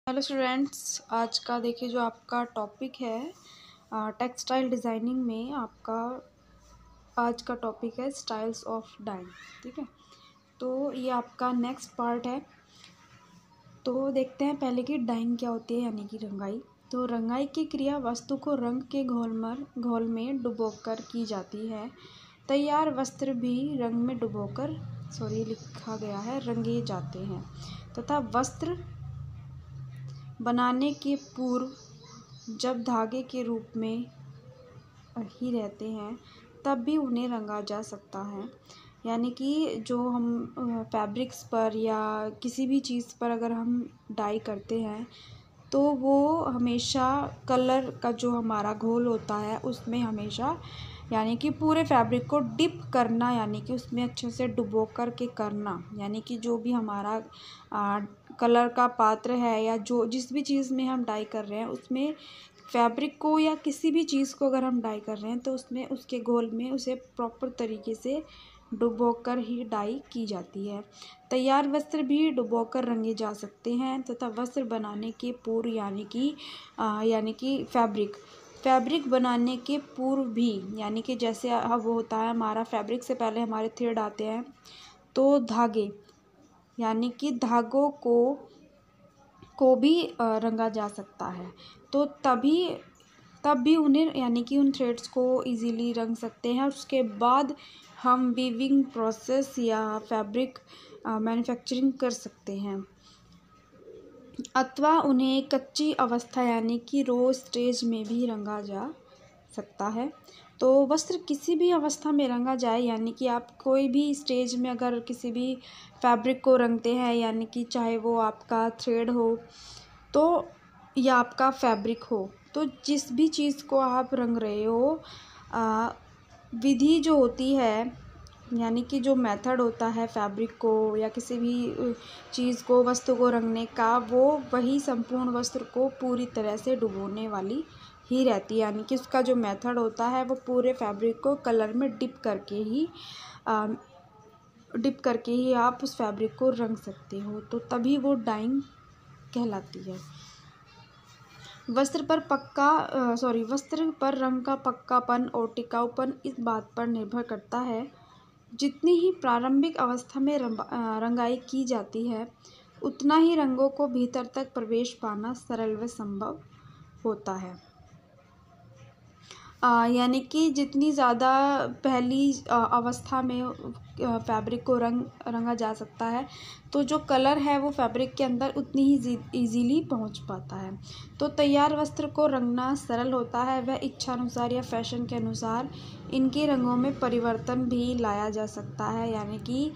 Hello students, आज का देखिए जो आपका टॉपिक है टेक्सटाइल डिज़ाइनिंग में आपका आज का टॉपिक है स्टाइल्स ऑफ डाइंग। ठीक है, तो ये आपका नेक्स्ट पार्ट है। तो देखते हैं पहले कि डाइंग क्या होती है, यानी कि रंगाई। तो रंगाई की क्रिया वस्तु को रंग के घोल में डुबोकर की जाती है। तैयार वस्त्र भी रंग में डुबोकर लिखा गया है रंगे जाते हैं तथा वस्त्र बनाने के पूर्व जब धागे के रूप में ही रहते हैं तब भी उन्हें रंगा जा सकता है। यानी कि जो हम फैब्रिक्स पर या किसी भी चीज़ पर अगर हम डाई करते हैं तो वो हमेशा कलर का जो हमारा घोल होता है उसमें हमेशा यानी कि पूरे फैब्रिक को डिप करना, यानी कि उसमें अच्छे से डुबो कर के करना। यानी कि जो भी हमारा कलर का पात्र है या जो जिस भी चीज़ में हम डाई कर रहे हैं उसमें फैब्रिक को या किसी भी चीज़ को अगर हम डाई कर रहे हैं तो उसमें उसके घोल में उसे प्रॉपर तरीके से डुबोकर ही डाई की जाती है। तैयार वस्त्र भी डुबोकर रंगे जा सकते हैं तथा वस्त्र बनाने के पूर्व यानी कि फैब्रिक बनाने के पूर्व भी, यानी कि जैसे अब वो होता है हमारा फैब्रिक से पहले हमारे थ्रेड आते हैं तो धागे, यानी कि धागों को भी रंगा जा सकता है। तो तब भी उन्हें, यानी कि उन थ्रेड्स को इजीली रंग सकते हैं। उसके बाद हम वीविंग प्रोसेस या फैब्रिक मैन्युफैक्चरिंग कर सकते हैं अथवा उन्हें कच्ची अवस्था यानी कि रो स्टेज में भी रंगा जा सकता है। तो वस्त्र किसी भी अवस्था में रंगा जाए, यानी कि आप कोई भी स्टेज में अगर किसी भी फैब्रिक को रंगते हैं, यानी कि चाहे वो आपका थ्रेड हो तो या आपका फैब्रिक हो, तो जिस भी चीज़ को आप रंग रहे हो विधि जो होती है, यानी कि जो मेथड होता है फैब्रिक को या किसी भी चीज़ को वस्तु को रंगने का, वो वही संपूर्ण वस्त्र को पूरी तरह से डुबोने वाली ही रहती है। यानी कि उसका जो मेथड होता है वो पूरे फैब्रिक को कलर में डिप करके ही आप उस फैब्रिक को रंग सकते हो, तो तभी वो डाइंग कहलाती है। वस्त्र पर रंग का पक्कापन और टिकाऊपन इस बात पर निर्भर करता है जितनी ही प्रारंभिक अवस्था में रंगाई की जाती है उतना ही रंगों को भीतर तक प्रवेश पाना सरल व संभव होता है। यानी कि जितनी ज़्यादा पहली अवस्था में फैब्रिक को रंगा जा सकता है तो जो कलर है वो फैब्रिक के अंदर उतनी ही ईजीली पहुंच पाता है। तो तैयार वस्त्र को रंगना सरल होता है, वह इच्छानुसार या फैशन के अनुसार इनके रंगों में परिवर्तन भी लाया जा सकता है। यानी कि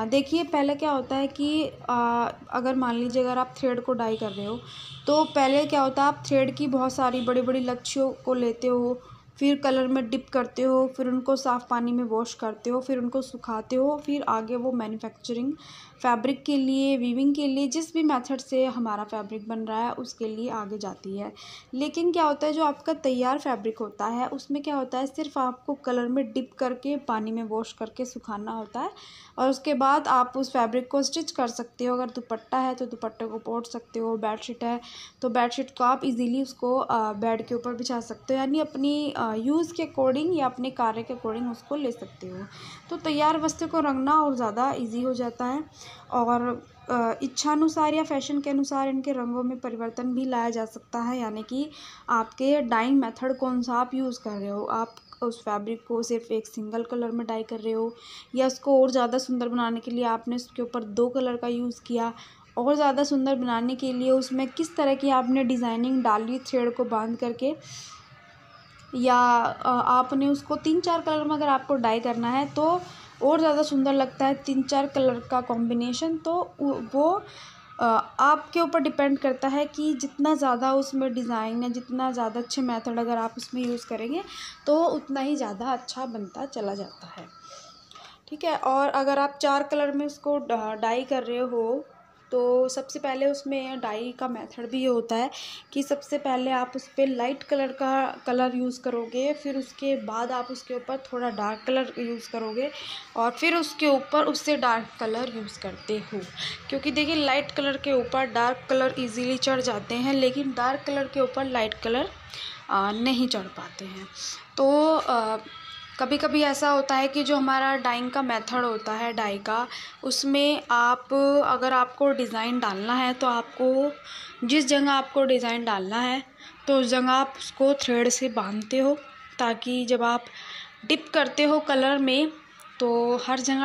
देखिए पहले क्या होता है कि अगर मान लीजिए अगर आप थ्रेड को डाई कर रहे हो तो पहले क्या होता है, आप थ्रेड की बहुत सारी बड़ी बड़ी लच्छियों को लेते हो, फिर कलर में डिप करते हो, फिर उनको साफ़ पानी में वॉश करते हो, फिर उनको सुखाते हो, फिर आगे वो मैन्युफैक्चरिंग फैब्रिक के लिए, वीविंग के लिए, जिस भी मेथड से हमारा फैब्रिक बन रहा है उसके लिए आगे जाती है। लेकिन क्या होता है, जो आपका तैयार फैब्रिक होता है उसमें क्या होता है, सिर्फ आपको कलर में डिप करके पानी में वॉश करके सुखाना होता है और उसके बाद आप उस फैब्रिक को स्टिच कर सकते हो। अगर दुपट्टा है तो दुपट्टे को पोंछ सकते हो, बेडशीट है तो बेडशीट को आप इजीली उसको बेड के ऊपर बिछा सकते हो, यानी अपनी यूज़ के अकॉर्डिंग या अपने कार्य के अकॉर्डिंग उसको ले सकते हो। तो तैयार वस्त्र को रंगना और ज़्यादा इजी हो जाता है और इच्छानुसार या फैशन के अनुसार इनके रंगों में परिवर्तन भी लाया जा सकता है। यानी कि आपके डाइंग मेथड कौन सा आप यूज़ कर रहे हो, आप उस फैब्रिक को सिर्फ एक सिंगल कलर में डाई कर रहे हो या उसको और ज़्यादा सुंदर बनाने के लिए आपने उसके ऊपर 2 कलर का यूज़ किया, और ज़्यादा सुंदर बनाने के लिए उसमें किस तरह की आपने डिज़ाइनिंग डाली थ्रेड को बांध करके, या आपने उसको 3-4 कलर में अगर आपको डाई करना है तो और ज़्यादा सुंदर लगता है 3-4 कलर का कॉम्बिनेशन। तो वो आपके ऊपर डिपेंड करता है कि जितना ज़्यादा उसमें डिज़ाइन या जितना ज़्यादा अच्छे मेथड अगर आप उसमें यूज़ करेंगे तो उतना ही ज़्यादा अच्छा बनता चला जाता है। ठीक है, और अगर आप 4 कलर में उसको डाई कर रहे हो तो सबसे पहले उसमें डाई का मेथड भी ये होता है कि सबसे पहले आप उस पर लाइट कलर का कलर यूज़ करोगे, फिर उसके बाद आप उसके ऊपर थोड़ा डार्क कलर यूज़ करोगे और फिर उसके ऊपर उससे डार्क कलर यूज़ करते हो। क्योंकि देखिए लाइट कलर के ऊपर डार्क कलर इजीली चढ़ जाते हैं, लेकिन डार्क कलर के ऊपर लाइट कलर नहीं चढ़ पाते हैं। तो कभी कभी ऐसा होता है कि जो हमारा डाइंग का मेथड होता है डाई का, उसमें आप अगर आपको डिज़ाइन डालना है तो आपको जिस जगह आपको डिज़ाइन डालना है तो उस जगह आप उसको थ्रेड से बांधते हो, ताकि जब आप डिप करते हो कलर में तो हर जगह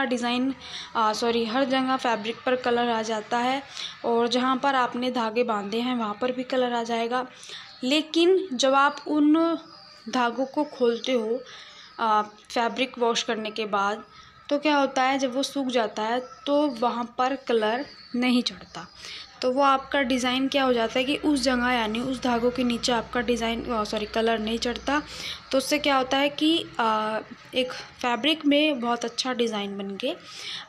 हर जगह फैब्रिक पर कलर आ जाता है और जहाँ पर आपने धागे बांधे हैं वहाँ पर भी कलर आ जाएगा। लेकिन जब आप उन धागों को खोलते हो फैब्रिक वॉश करने के बाद, तो क्या होता है जब वो सूख जाता है तो वहाँ पर कलर नहीं चढ़ता, तो वो आपका डिज़ाइन क्या हो जाता है कि उस जगह यानी उस धागों के नीचे आपका कलर नहीं चढ़ता। तो उससे क्या होता है कि एक फैब्रिक में बहुत अच्छा डिज़ाइन बन के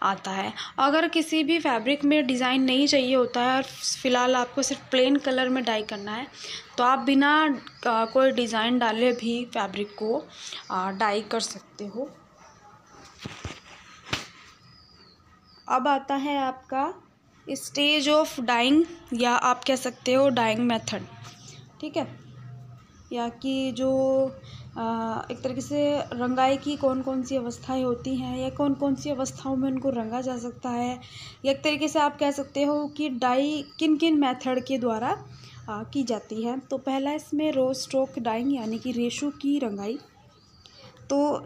आता है। अगर किसी भी फैब्रिक में डिज़ाइन नहीं चाहिए होता है और फ़िलहाल आपको सिर्फ प्लेन कलर में डाई करना है, तो आप बिना कोई डिज़ाइन डाले भी फैब्रिक को डाई कर सकते हो। अब आता है आपका स्टेज ऑफ डाइंग, या आप कह सकते हो डाइंग मेथड, ठीक है, या कि जो एक तरीके से रंगाई की कौन कौन सी अवस्थाएं होती हैं या कौन कौन सी अवस्थाओं में उनको रंगा जा सकता है, या एक तरीके से आप कह सकते हो कि डाई किन किन मेथड के द्वारा की जाती है। तो पहला इसमें रो स्ट्रोक डाइंग यानी कि रेशो की रंगाई। तो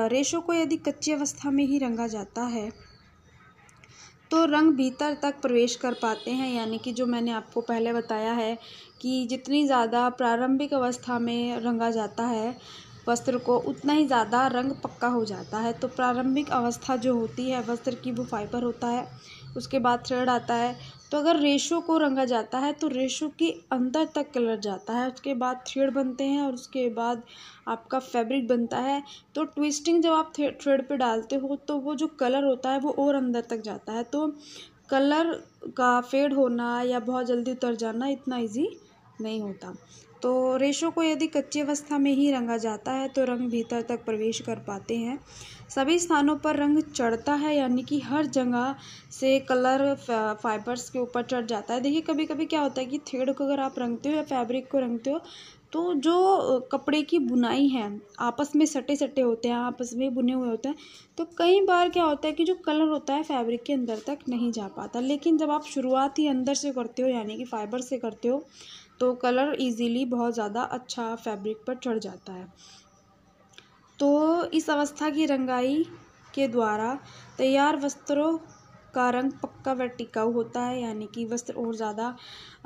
रेशो को यदि कच्ची अवस्था में ही रंगा जाता है तो रंग भीतर तक प्रवेश कर पाते हैं, यानी कि जो मैंने आपको पहले बताया है कि जितनी ज़्यादा प्रारंभिक अवस्था में रंगा जाता है वस्त्र को, उतना ही ज़्यादा रंग पक्का हो जाता है। तो प्रारंभिक अवस्था जो होती है वस्त्र की वो फाइबर होता है, उसके बाद थ्रेड आता है। तो अगर रेशो को रंगा जाता है तो रेशो के अंदर तक कलर जाता है, उसके बाद थ्रेड बनते हैं और उसके बाद आपका फैब्रिक बनता है। तो ट्विस्टिंग जब आप थ्रेड पे डालते हो तो वो जो कलर होता है वो और अंदर तक जाता है, तो कलर का फेड होना या बहुत जल्दी उतर जाना इतना इजी नहीं होता। तो रेशो को यदि कच्ची अवस्था में ही रंगा जाता है तो रंग भीतर तक प्रवेश कर पाते हैं, सभी स्थानों पर रंग चढ़ता है, यानी कि हर जगह से कलर फाइबर्स के ऊपर चढ़ जाता है। देखिए कभी कभी क्या होता है कि थ्रेड को अगर आप रंगते हो या फैब्रिक को रंगते हो तो जो कपड़े की बुनाई है आपस में सटे सटे होते हैं, आपस में बुने हुए होते हैं, तो कई बार क्या होता है कि जो कलर होता है फैब्रिक के अंदर तक नहीं जा पाता। लेकिन जब आप शुरुआत ही अंदर से करते हो यानी कि फाइबर से करते हो तो कलर इजीली बहुत ज़्यादा अच्छा फैब्रिक पर चढ़ जाता है। तो इस अवस्था की रंगाई के द्वारा तैयार वस्त्रों का रंग पक्का व टिकाऊ होता है, यानी कि वस्त्र और ज़्यादा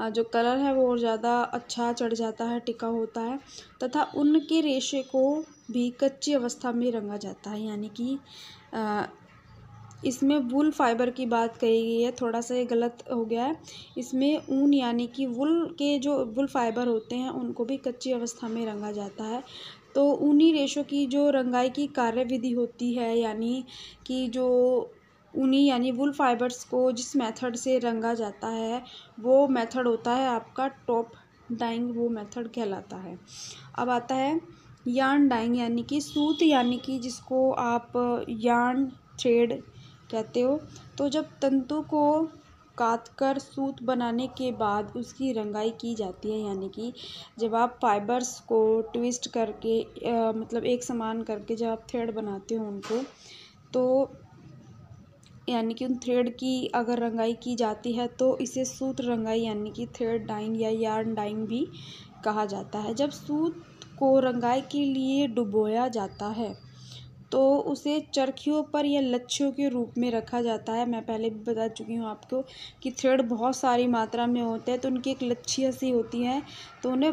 जो कलर है वो और ज़्यादा अच्छा चढ़ जाता है, टिकाऊ होता है, तथा उनके रेशे को भी कच्ची अवस्था में रंगा जाता है। यानी कि इसमें वूल फाइबर की बात कही गई है, थोड़ा सा ये गलत हो गया है। इसमें ऊन यानी कि वूल के जो वूल फाइबर होते हैं उनको भी कच्ची अवस्था में रंगा जाता है। तो ऊनी रेशों की जो रंगाई की कार्यविधि होती है, यानी कि जो ऊनी यानी वूल फाइबर्स को जिस मेथड से रंगा जाता है वो मेथड होता है आपका टॉप डाइंग, वो मेथड कहलाता है। अब आता है यार्न डाइंग, यानी कि सूत, यानी कि जिसको आप यार्न थ्रेड कहते हो। तो जब तंतु को काटकर सूत बनाने के बाद उसकी रंगाई की जाती है, यानी कि जब आप फाइबर्स को ट्विस्ट करके मतलब एक समान करके जब आप थ्रेड बनाते हो उनको, तो यानी कि उन थ्रेड की अगर रंगाई की जाती है तो इसे सूत रंगाई यानी कि थ्रेड डाइंग या यार्न डाइंग भी कहा जाता है। जब सूत को रंगाई के लिए डुबोया जाता है तो उसे चरखियों पर या लच्छियों के रूप में रखा जाता है। मैं पहले भी बता चुकी हूँ आपको कि थ्रेड बहुत सारी मात्रा में होते हैं, तो उनकी एक लच्छियाँ सी होती हैं, तो उन्हें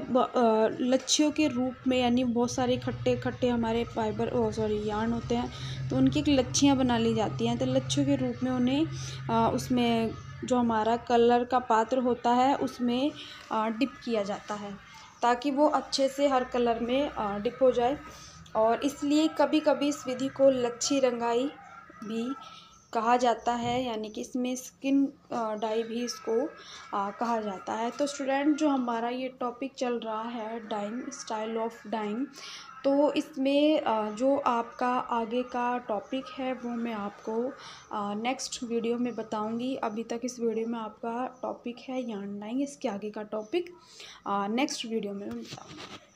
लच्छियों के रूप में, यानी बहुत सारे खट्टे हमारे यार्न होते हैं, तो उनकी एक लच्छियाँ बना ली जाती हैं। तो लच्छियों के रूप में उन्हें उसमें जो हमारा कलर का पात्र होता है उसमें डिप किया जाता है, ताकि वो अच्छे से हर कलर में डिप हो जाए। और इसलिए कभी कभी इस विधि को लच्छी रंगाई भी कहा जाता है, यानी कि इसमें स्किन डाई भी इसको कहा जाता है। तो स्टूडेंट, जो हमारा ये टॉपिक चल रहा है डाइंग, स्टाइल ऑफ डाइंग, तो इसमें जो आपका आगे का टॉपिक है वो मैं आपको नेक्स्ट वीडियो में बताऊंगी। अभी तक इस वीडियो में आपका टॉपिक है यार्न डाइंग, इसके आगे का टॉपिक नेक्स्ट वीडियो में मैं बताऊंगी।